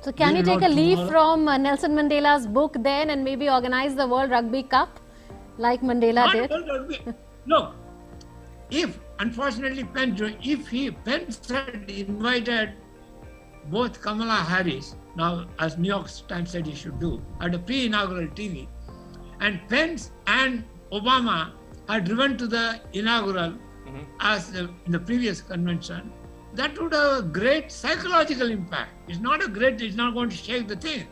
Speaker 2: So can you take a leaf from Nelson Mandela's book then and maybe organize the World Rugby Cup like Mandela did?
Speaker 6: Look, if unfortunately Pence had invited both Kamala Harris, now as New York Times said he should do, at a pre-inaugural TV, and Pence and Obama had driven to the inaugural as in the previous convention, that would have a great psychological impact. It's not going to shake the thing.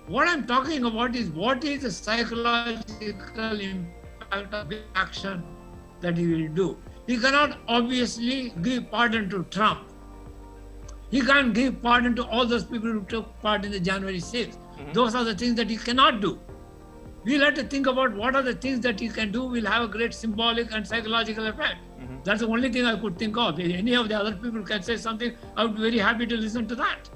Speaker 6: What I'm talking about is what is the psychological impact of the action that he will do. He cannot obviously give pardon to Trump. He can't give pardon to all those people who took part in the January 6th. Those are the things that he cannot do. We'll have to think about what are the things that he can do will have a great symbolic and psychological effect. That's the only thing I could think of. If any of the other people can say something, I would be very happy to listen to that.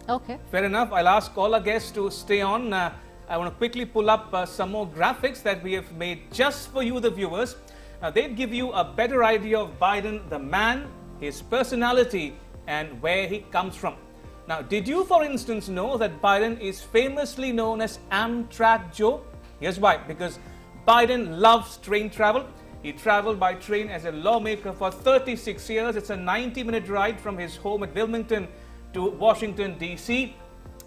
Speaker 2: Okay.
Speaker 1: Fair enough. I'll ask all our guests to stay on. I want to quickly pull up some more graphics that we have made just for you, the viewers. They'd give you a better idea of Biden, the man, his personality, and where he comes from. Now, did you, for instance, know that Biden is famously known as Amtrak Joe? Here's why. Because Biden loves train travel. He traveled by train as a lawmaker for 36 years. It's a 90-minute ride from his home at Wilmington to Washington, D.C.,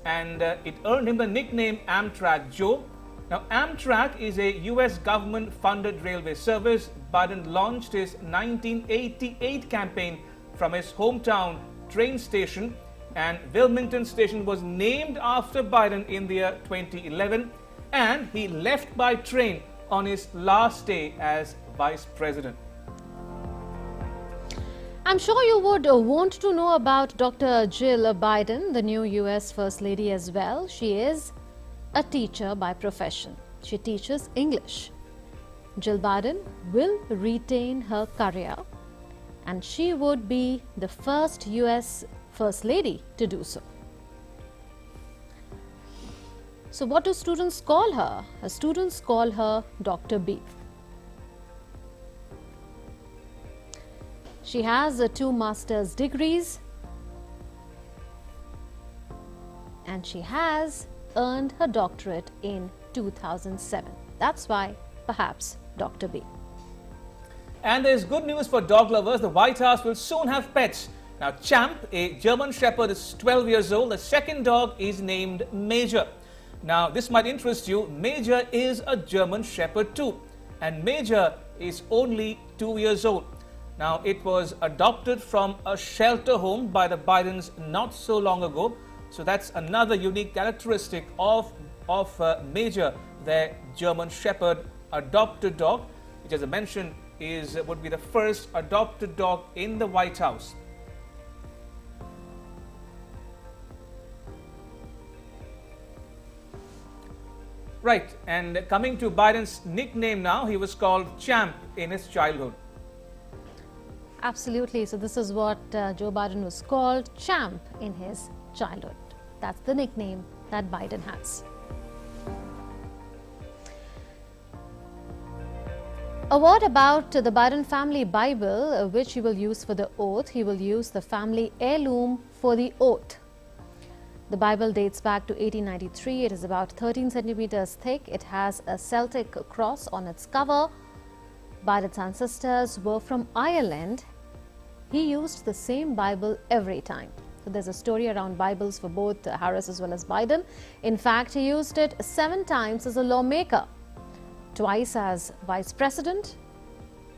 Speaker 1: and it earned him the nickname Amtrak Joe. Now, Amtrak is a U.S. government-funded railway service. Biden launched his 1988 campaign from his hometown train station, and Wilmington Station was named after Biden in the year 2011, and he left by train on his last day as vice president.
Speaker 2: I'm sure you would want to know about Dr. Jill Biden, the new U.S. First Lady as well. She is a teacher by profession. She teaches English. Jill Biden will retain her career, and she would be the first U.S. First Lady to do so. So what do students call her? Her students call her Dr. B. She has 2 master's degrees, and she has earned her doctorate in 2007. That's why, perhaps, Dr. B.
Speaker 1: And there's good news for dog lovers. The White House will soon have pets. Now, Champ, a German Shepherd, is 12 years old. The second dog is named Major. Now, this might interest you. Major is a German Shepherd too, and Major is only 2 years old. Now, it was adopted from a shelter home by the Bidens not so long ago. So that's another unique characteristic of Major, their German Shepherd adopted dog, which, as I mentioned, would be the first adopted dog in the White House. Right, and coming to Biden's nickname now, he was called Champ in his childhood.
Speaker 2: Absolutely. So this is what Joe Biden was called, Champ, in his childhood. That's the nickname that Biden has. A word about the Biden family Bible, which he will use for the oath. He will use the family heirloom for the oath. The Bible dates back to 1893. It is about 13 centimeters thick. It has a Celtic cross on its cover. Biden's ancestors were from Ireland. He used the same Bible every time. So there's a story around Bibles for both Harris as well as Biden. In fact, he used it 7 times as a lawmaker, twice as vice president.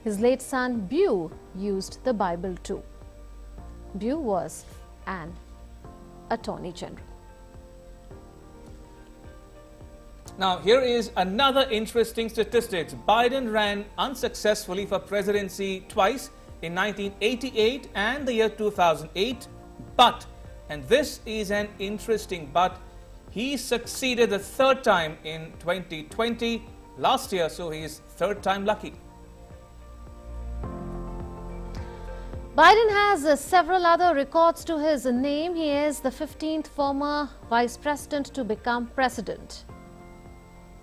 Speaker 2: His late son Bew used the Bible too. Bew was an attorney general.
Speaker 1: Now, here is another interesting statistic. Biden ran unsuccessfully for presidency twice, in 1988 and the year 2008. But, and this is an interesting but, he succeeded the 3rd time in 2020 last year, so he is 3rd time lucky.
Speaker 2: Biden has several other records to his name. He is the 15th former vice president to become president,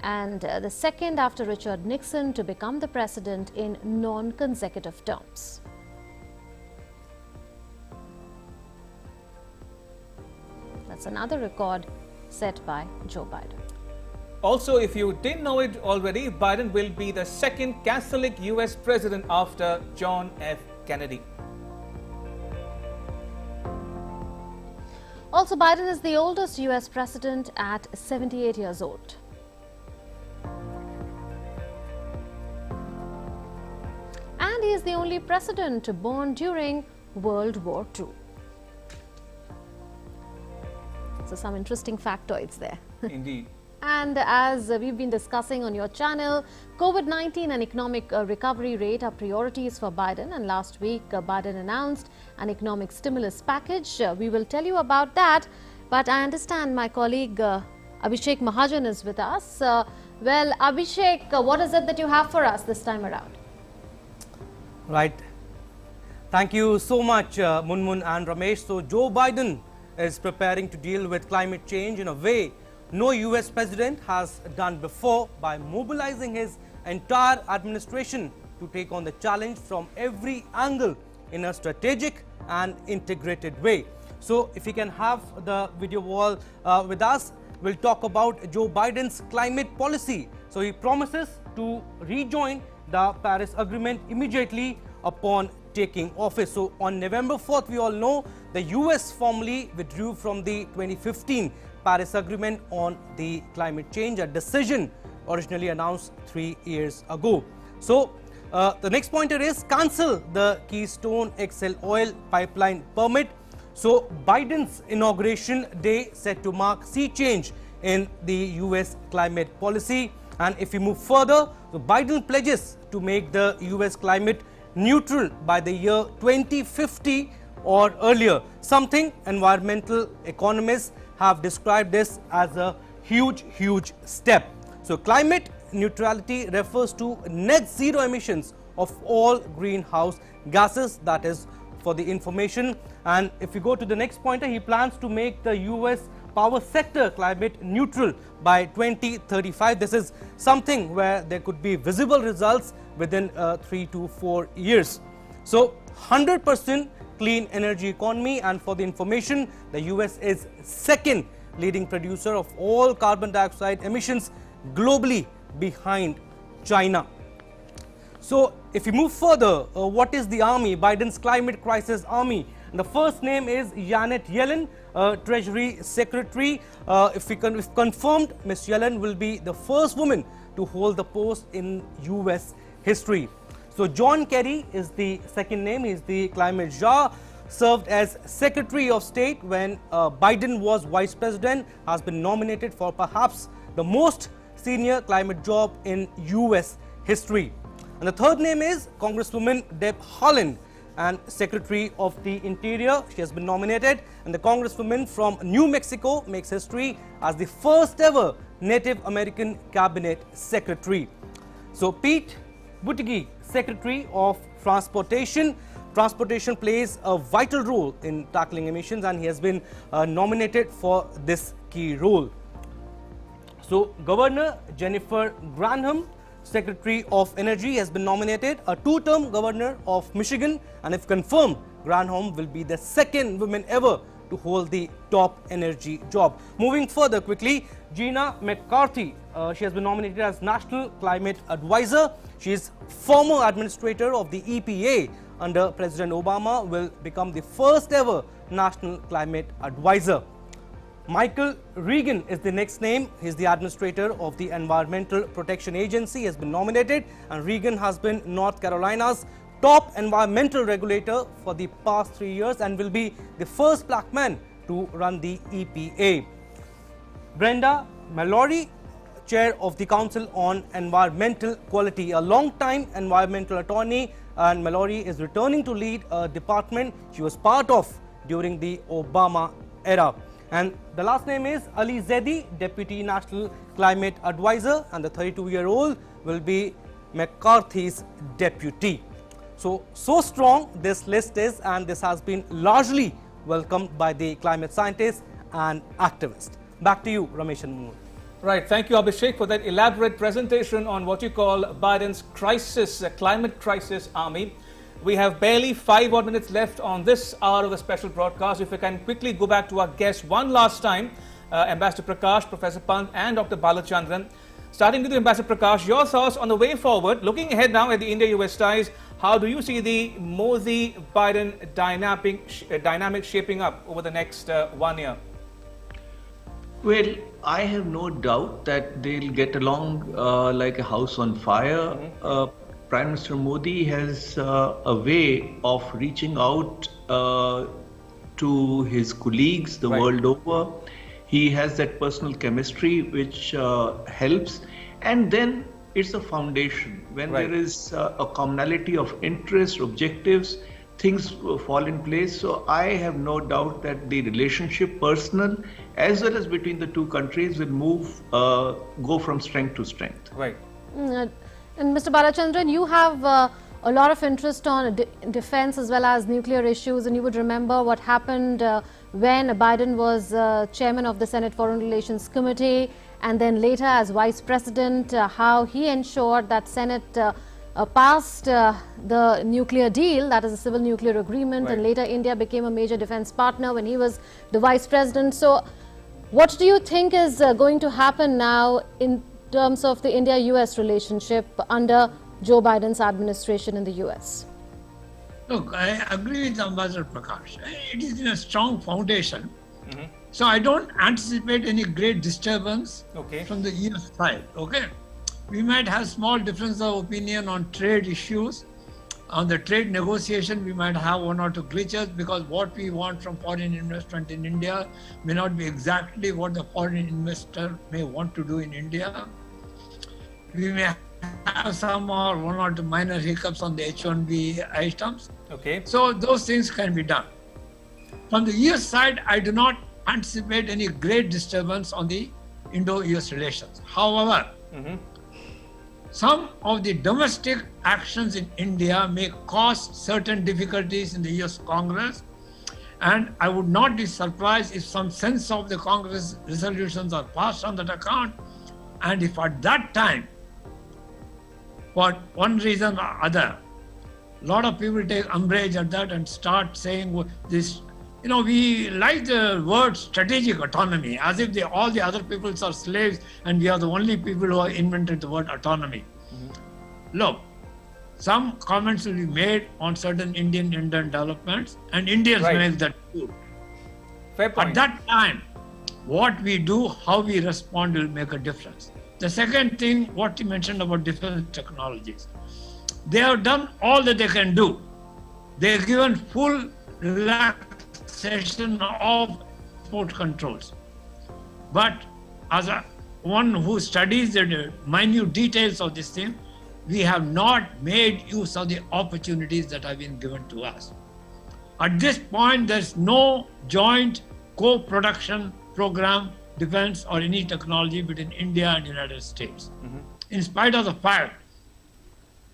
Speaker 2: and the 2nd after Richard Nixon to become the president in non-consecutive terms. That's another record set by Joe Biden.
Speaker 1: Also, if you didn't know it already, Biden will be the 2nd Catholic U.S. president after John F. Kennedy.
Speaker 2: Also, Biden is the oldest U.S. president at 78 years old. And he is the only president born during World War II. So some interesting factoids there.
Speaker 1: Indeed.
Speaker 2: And as we've been discussing on your channel, COVID-19 and economic recovery rate are priorities for Biden. And last week, Biden announced an economic stimulus package. We will tell you about that. But I understand my colleague Abhishek Mahajan is with us. Well, Abhishek, what is it that you have for us this time around?
Speaker 14: Right. Thank you so much, Munmun and Ramesh. So, Joe Biden is preparing to deal with climate change in a way no US president has done before, by mobilizing his entire administration to take on the challenge from every angle in a strategic and integrated way. So if we can have the video wall with us, we'll talk about Joe Biden's climate policy. So he promises to rejoin the Paris Agreement immediately upon taking office. So on November 4th, we all know the US formally withdrew from the 2015 Paris Agreement on the climate change, a decision originally announced 3 years ago. So the next pointer is cancel the Keystone XL oil pipeline permit. So Biden's inauguration day set to mark sea change in the US climate policy. And if we move further, so Biden pledges to make the US climate neutral by the year 2050 or earlier, something environmental economists have described this as a huge step. So climate neutrality refers to net zero emissions of all greenhouse gases. That is for the information. And if we go to the next pointer, he plans to make the US power sector climate neutral by 2035. This is something where there could be visible results within 3 to 4 years. So 100% clean energy economy, and for the information, the US is second leading producer of all carbon dioxide emissions globally behind China. So if we move further, what is the army, Biden's climate crisis army? And the first name is Janet Yellen, Treasury Secretary. If confirmed, Ms. Yellen will be the first woman to hold the post in US history. So John Kerry is the second name. He is the climate czar, served as Secretary of State when Biden was Vice President, has been nominated for perhaps the most senior climate job in US history. And the third name is Congresswoman Deb Haaland, and Secretary of the Interior. She has been nominated, and the Congresswoman from New Mexico makes history as the first ever Native American Cabinet Secretary. So Pete Buttigieg, Secretary of Transportation. Transportation plays a vital role in tackling emissions, and he has been nominated for this key role. So Governor Jennifer Granholm, Secretary of Energy, has been nominated, a two-term governor of Michigan, and if confirmed, Granholm will be the second woman ever to hold the top energy job. Moving further quickly, Gina McCarthy, she has been nominated as National Climate Advisor. She is former administrator of the EPA under President Obama, will become the first ever National Climate Advisor. Michael Regan is the next name. He is the administrator of the Environmental Protection Agency. He has been nominated, and Regan has been North Carolina's top environmental regulator for the past 3 years and will be the first black man to run the EPA. Brenda Mallory, chair of the Council on Environmental Quality, a long-time environmental attorney, and Mallory is returning to lead a department she was part of during the Obama era. And the last name is Ali Zedi, Deputy National Climate Advisor, and the 32-year-old will be McCarthy's deputy. So strong this list is, and this has been largely welcomed by the climate scientists and activists. Back to you, Ramesh and Moon.
Speaker 1: Right, thank you, Abhishek, for that elaborate presentation on what you call Biden's crisis, climate crisis army. We have barely 5 odd minutes left on this hour of the special broadcast. If we can quickly go back to our guests one last time, Ambassador Prakash, Professor Pant and Dr. Balachandran. Starting with you, Ambassador Prakash, your thoughts on the way forward. Looking ahead now at the India-US ties, how do you see the Modi-Biden dynamic shaping up over the next 1 year?
Speaker 8: Well, I have no doubt that they'll get along like a house on fire. Prime Minister Modi has a way of reaching out to his colleagues the world over. He has that personal chemistry which helps, and then it's a foundation. When there is a commonality of interests, objectives, things fall in place. So I have no doubt that the relationship, personal as well as between the two countries, will go from strength to strength.
Speaker 2: Right. And Mr. Balachandran, you have a lot of interest on defense as well as nuclear issues, and you would remember what happened when Biden was chairman of the Senate Foreign Relations Committee, and then later as vice president, how he ensured that Senate passed the nuclear deal, that is a civil nuclear agreement, and later India became a major defense partner when he was the vice president. So what do you think is going to happen now in terms of the India-US relationship under Joe Biden's administration in the US?
Speaker 6: Look, I agree with Ambassador Prakash. It is in a strong foundation. So I don't anticipate any great disturbance from the US side. Okay, we might have small difference of opinion on trade issues. On the trade negotiation, we might have one or two glitches because what we want from foreign investment in India may not be exactly what the foreign investor may want to do in India. We may have some or one or two minor hiccups on the H-1B items. So those things can be done. From the US side, I do not anticipate any great disturbance on the Indo-US relations. However, some of the domestic actions in India may cause certain difficulties in the US Congress, and I would not be surprised if some sense of the Congress resolutions are passed on that account, and if at that time, for one reason or other, a lot of people take umbrage at that and start saying this. You know, we like the word strategic autonomy, as if all the other peoples are slaves and we are the only people who have invented the word autonomy. Look, some comments will be made on certain Indian developments, and Indians make that too. At that time, what we do, how we respond will make a difference. The second thing, what you mentioned about defense technologies, they have done all that they can do. They have given full relaxation of export controls. But as one who studies the minute details of this thing, we have not made use of the opportunities that have been given to us. At this point, there's no joint co-production program, defense or any technology between India and United States. In spite of the fact,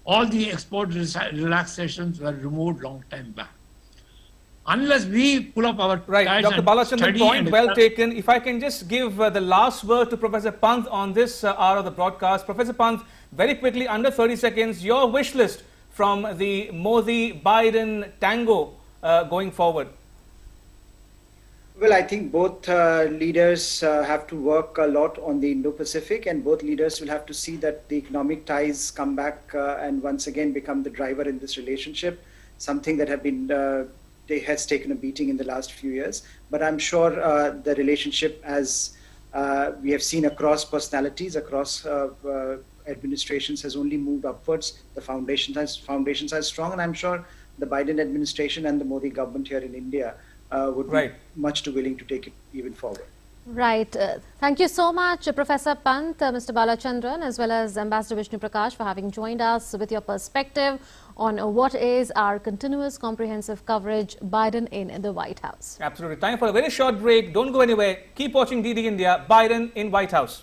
Speaker 6: all the export relaxations were removed long time back. Unless we pull up our
Speaker 1: Dr. Balachandran, point well taken. If I can just give the last word to Professor Pant on this hour of the broadcast. Professor Pant, very quickly, under 30 seconds, your wish list from the Modi-Biden tango going forward.
Speaker 9: Well, I think both leaders have to work a lot on the Indo-Pacific, and both leaders will have to see that the economic ties come back and once again become the driver in this relationship, something that has taken a beating in the last few years. But I'm sure the relationship, as we have seen across personalities, across administrations, has only moved upwards. The foundations are strong, and I'm sure the Biden administration and the Modi government here in India would be much too willing to take it even forward.
Speaker 2: Right. Thank you so much, Professor Pant, Mr. Balachandran, as well as Ambassador Vishnu Prakash, for having joined us with your perspective on what is our continuous comprehensive coverage, Biden in the White House.
Speaker 1: Absolutely. Time for a very short break. Don't go anywhere. Keep watching DD India. Biden in White House.